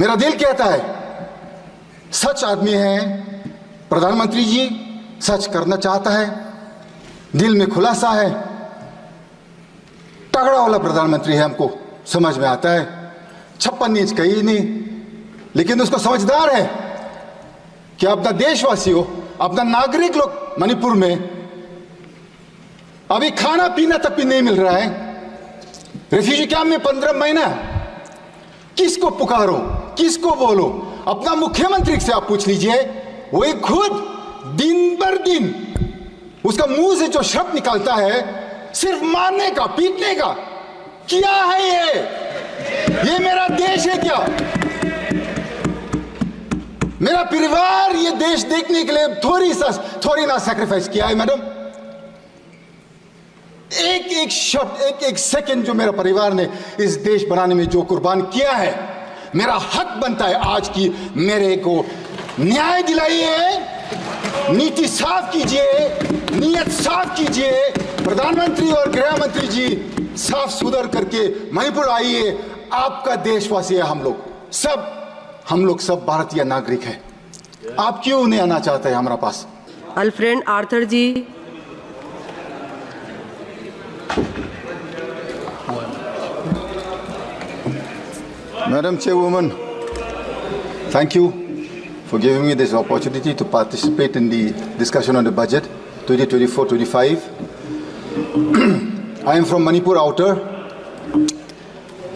मेरा दिल कहता है सच आदमी है प्रधानमंत्री जी, सच करना चाहता है, दिल में खुलासा है, तगड़ा वाला प्रधानमंत्री है, हमको समझ में आता है। 56 इंच कहीं नहीं, लेकिन उसको समझदार है कि अपना देशवासी हो, अपना नागरिक लोग मणिपुर में अभी खाना पीना तक भी नहीं मिल रहा है। रेफ्यूजी कैंप में 15 महीना, किसको पुकारो, किसको बोलो? अपना मुख्यमंत्री से आप पूछ लीजिए, वही खुद दिन भर दिन उसका मुंह से जो शब्द निकलता है सिर्फ मारने का, पीटने का। क्या है ये मेरा देश है क्या? मेरा परिवार ये देश देखने के लिए थोड़ी ना सैक्रिफाइस किया है मैडम। एक शब्द, एक सेकंड जो मेरा परिवार ने इस देश बनाने में जो कुर्बान किया है, मेरा हक बनता है आज की मेरे को न्याय दिलाइए, नीति साफ कीजिए, नीयत साफ कीजिए। प्रधानमंत्री और गृह मंत्री जी साफ सुधर करके मणिपुर आइए। आपका देशवासी है हम लोग सब भारतीय नागरिक हैं। आप क्यों नहीं आना चाहते हैं हमारा पास? Alfred Arthur ji. Madam Chairwoman, thank you for giving me this opportunity to participate in the discussion on the budget 2024-25. I am from Manipur Outer.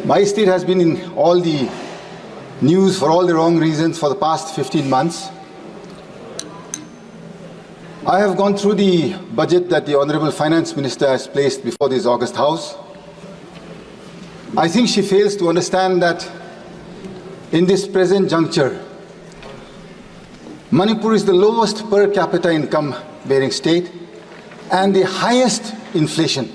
My state has been in all the news for all the wrong reasons for the past 15 months. I have gone through the budget that the Honorable Finance Minister has placed before this August House. I think she fails to understand that in this present juncture, Manipur is the lowest per capita income bearing state and the highest inflation.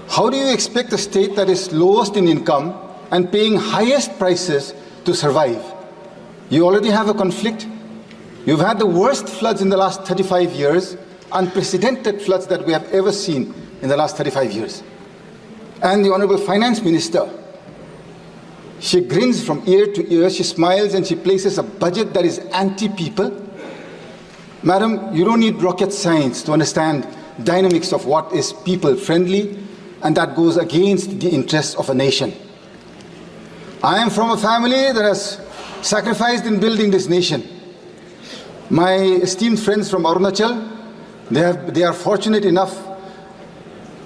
How do you expect a state that is lowest in income and paying highest prices to survive? You already have a conflict. You've had the worst floods in the last 35 years, unprecedented floods that we have ever seen in the last 35 years. And the Honorable Finance Minister, she grins from ear to ear, she smiles and she places a budget that is anti-people. Madam, you don't need rocket science to understand dynamics of what is people-friendly, and that goes against the interests of a nation. I am from a family that has sacrificed in building this nation. My esteemed friends from Arunachal, they are fortunate enough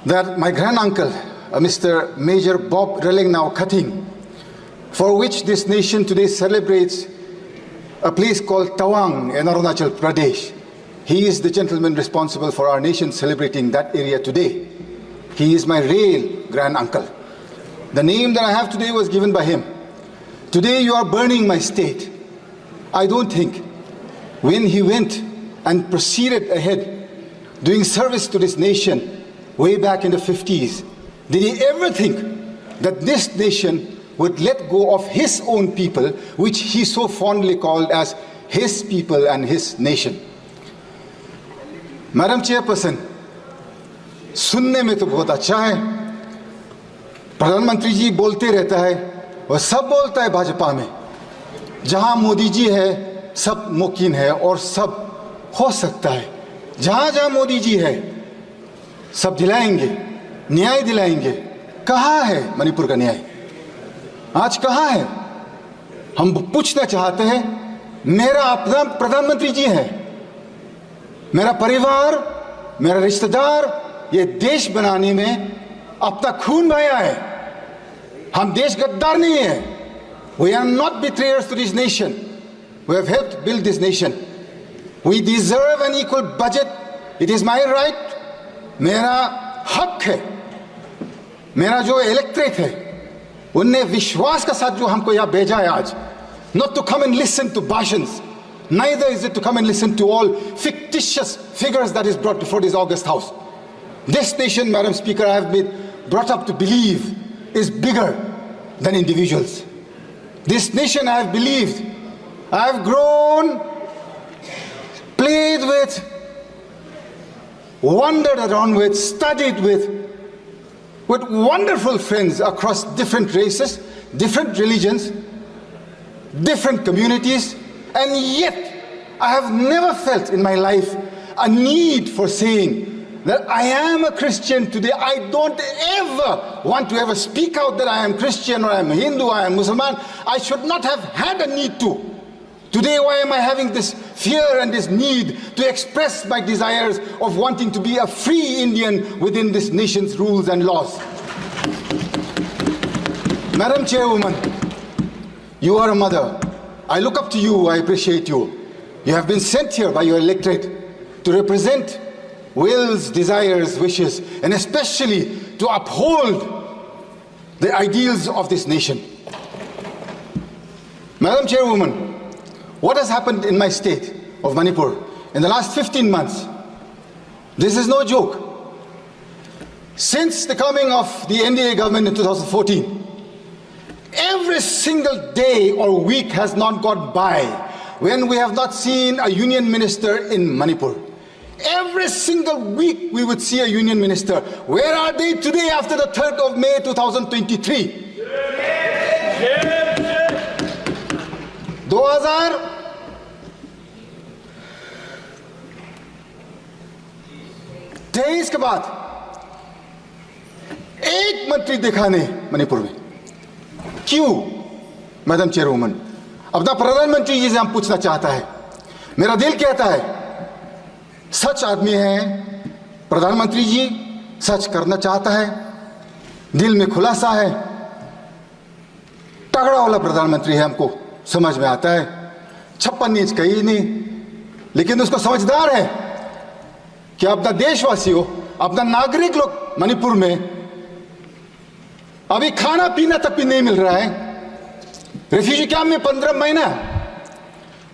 that my granduncle, Mr. Major Bob Rellingnau Kating, for which this nation today celebrates a place called Tawang in Arunachal Pradesh. He is the gentleman responsible for our nation celebrating that area today. He is my real granduncle. The name that I have today was given by him. Today you are burning my state. I don't think when he went and proceeded ahead doing service to this nation way back in the 50s, did he ever think that this nation would let go of his own people, which he so fondly called as his people and his nation? Madam Chairperson, सुनने में तो बहुत अच्छा है, प्रधानमंत्री जी बोलते रहता है, वह सब बोलता है भाजपा में, जहां मोदी जी है सब मुमकिन है और सब हो सकता है। जहां जहां मोदी जी है सब दिलाएंगे, न्याय दिलाएंगे। कहाँ है मणिपुर का न्याय? आज कहाँ है? हम पूछना चाहते हैं। मेरा अपना प्रधानमंत्री जी है, मेरा परिवार, मेरा रिश्तेदार ये देश बनाने में अपना खून बहाया है। हम देश गद्दार नहीं है। We are not betrayers to this nation. We have helped build this nation. We deserve an equal budget. It is my right. मेरा हक है। मेरा जो इलेक्ट्रेट है उनने विश्वास का साथ जो हमको यहाँ भेजा है आज, not to come and listen to bhashans, neither is it to come and listen to all fictitious figures that is brought before this August House. This nation, Madam Speaker, I have been brought up to believe is bigger than individuals. This nation I have believed, I have grown, played with, wandered around with, studied with wonderful friends across different races, different religions, different communities, and yet I have never felt in my life a need for saying that I am a Christian today. I don't ever want to ever speak out that I am Christian or I am Hindu, I am Muslim. I should not have had a need to. Today, why am I having this fear and this need to express my desires of wanting to be a free Indian within this nation's rules and laws? Madam Chairwoman, you are a mother. I look up to you, I appreciate you. You have been sent here by your electorate to represent wills, desires, wishes, and especially to uphold the ideals of this nation. Madam Chairwoman, what has happened in my state of Manipur in the last 15 months? This is no joke. Since the coming of the NDA government in 2014, every single day or week has not gone by when we have not seen a union minister in Manipur. Every single week we would see a union minister. Where are they today after the 3rd of May 2023? 2023 के बाद एक मंत्री देखा नहीं मणिपुर में। क्यों madam चेयरवुमन? अपना प्रधानमंत्री जी से हम पूछना चाहता है। मेरा दिल कहता है सच आदमी है प्रधानमंत्री जी, सच करना चाहता है, दिल में खुलासा है, तगड़ा वाला प्रधानमंत्री है, हमको समझ में आता है। 56 इंच कहीं नहीं, लेकिन उसको समझदार है कि अपना देशवासियों, अपना नागरिक लोग मणिपुर में अभी खाना पीना तक भी नहीं मिल रहा है। रेफ्यूजी कैंप में 15 महीना,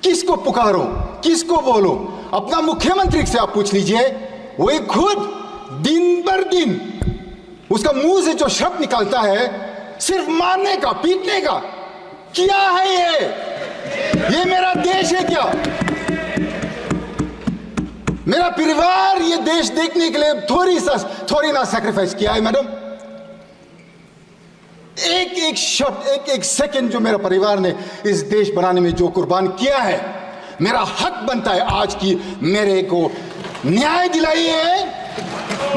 किसको पुकारो, किसको बोलो? अपना मुख्यमंत्री से आप पूछ लीजिए, वही खुद दिन भर दिन उसका मुंह से जो शब्द निकलता है सिर्फ मारने का, पीटने का। क्या है ये मेरा देश है क्या? मेरा परिवार ये देश देखने के लिए थोड़ी ना सैक्रिफाइस किया है मैडम। एक एक शब्द, एक एक सेकंड जो मेरा परिवार ने इस देश बनाने में जो कुर्बान किया है, मेरा हक बनता है आज की मेरे को न्याय दिलाइए,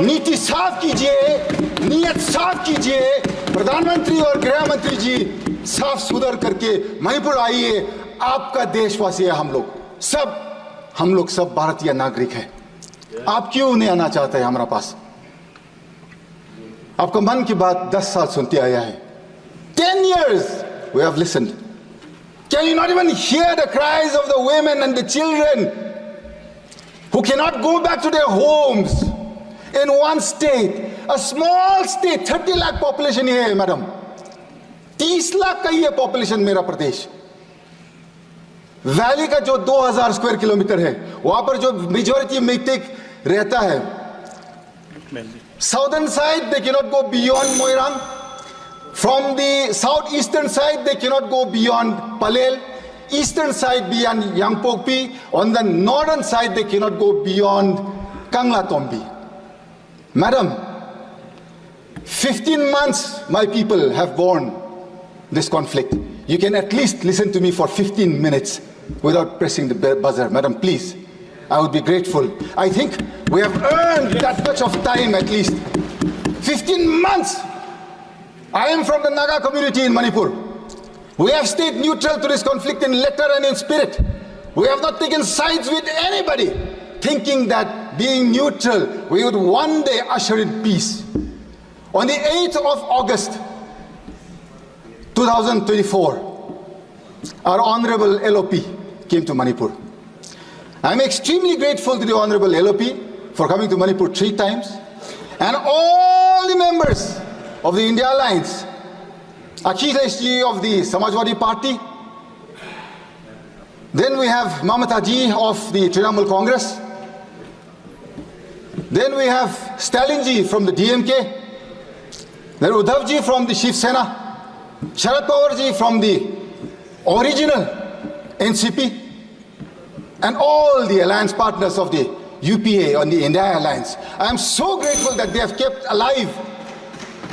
नीति साफ कीजिए, नीयत साफ कीजिए। प्रधानमंत्री और गृह मंत्री जी साफ सुधर करके मणिपुर आइए। आपका देशवासी है हम लोग सब भारतीय नागरिक हैं। आप क्यों नहीं आना चाहते हैं हमारा पास? आपका मन की बात 10 साल सुनते आया है। 10 years we have listened. Can you not even hear the cries of the women and the children who cannot go back to their homes in one state, a small state, 30 lakh population here, madam. 30 lakh का ये population मेरा प्रदेश। Valley का जो 2000 square kilometre है, वहां पर जो majority Meitei रहता है, southern side they cannot go beyond Moirang. From the southeastern side they cannot go beyond Palel. Eastern side beyond Yangpokpi. On the northern side they cannot go beyond Kangla-Tombi. Madam, 15 months my people have borne this conflict. You can at least listen to me for 15 minutes without pressing the buzzer. Madam, please. I would be grateful. I think we have earned that much of time at least. 15 months. I am from the Naga community in Manipur. We have stayed neutral to this conflict in letter and in spirit. We have not taken sides with anybody, thinking that being neutral, we would one day usher in peace. On the 8th of August, 2024, our Honorable LOP came to Manipur. I am extremely grateful to the Honorable LOP for coming to Manipur 3 times, and all the members of the India Alliance, Akhilesh ji of the Samajwadi Party, then we have Mamata ji of the Trinamool Congress, then we have Stalin ji from the DMK, then Uddhav ji from the Shiv Sena, Sharad Pawar ji from the original NCP, and all the alliance partners of the UPA on the India Alliance. I am so grateful that they have kept alive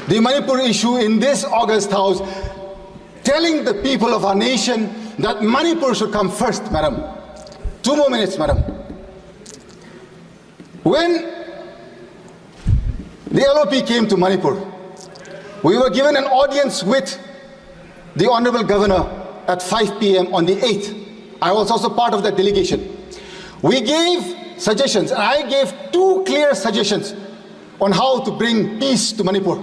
the Manipur issue in this August House, telling the people of our nation that Manipur should come first, madam. 2 more minutes, madam. When the LOP came to Manipur, we were given an audience with the Honorable Governor at 5 p.m. on the 8th. I was also part of that delegation. We gave suggestions, and I gave 2 clear suggestions on how to bring peace to Manipur.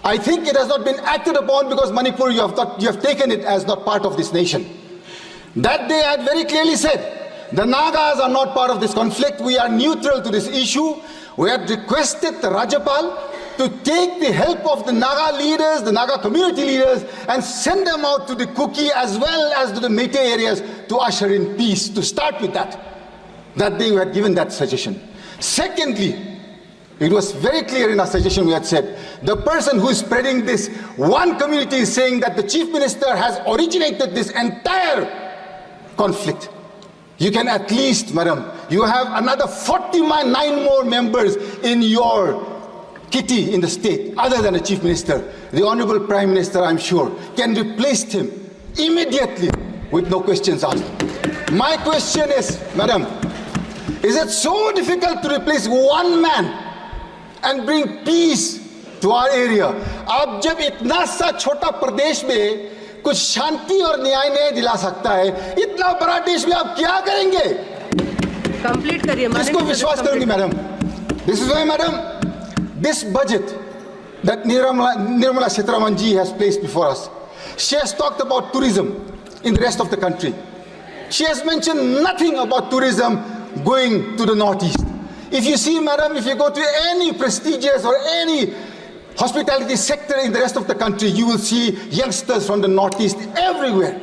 I think it has not been acted upon because Manipur, you have taken it as not part of this nation. That day I had very clearly said, the Nagas are not part of this conflict. We are neutral to this issue. We had requested the Rajapal to take the help of the Naga leaders, the Naga community leaders, and send them out to the Kuki as well as to the Meitei areas to usher in peace, to start with that. That day we had given that suggestion. Secondly, it was very clear in our suggestion we had said, the person who is spreading this, one community is saying that the Chief Minister has originated this entire conflict. You can at least, madam, you have another 49 more members in your kitty in the state, other than the Chief Minister. The Honorable Prime Minister, I'm sure, can replace him immediately with no questions asked. My question is, madam, is it so difficult to replace one man and bring peace to our area? आप जब इतना सा छोटा प्रदेश में कुछ शांति और न्याय नहीं दिला सकता है, इतना बड़ा देश में आप क्या करेंगे? कंप्लीट करिए। किसको विश्वास करूंगी, madam? This is why, madam, this budget that Nirmala Sitharaman ji has placed before us, she has talked about tourism in the rest of the country. She has mentioned nothing about tourism going to the northeast. If you see, madam, if you go to any prestigious or any hospitality sector in the rest of the country, you will see youngsters from the northeast everywhere.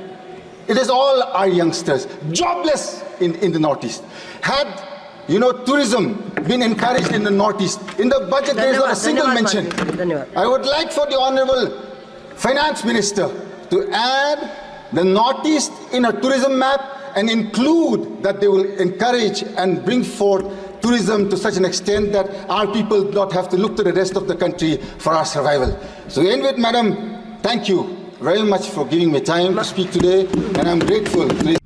It is all our youngsters, jobless in the northeast. Had, tourism been encouraged in the northeast, in the budget there is not a single mention. I would like for the Honorable Finance Minister to add the northeast in a tourism map and include that they will encourage and bring forth tourism to such an extent that our people do not have to look to the rest of the country for our survival. So to end with, madam, thank you very much for giving me time to speak today, and I'm grateful to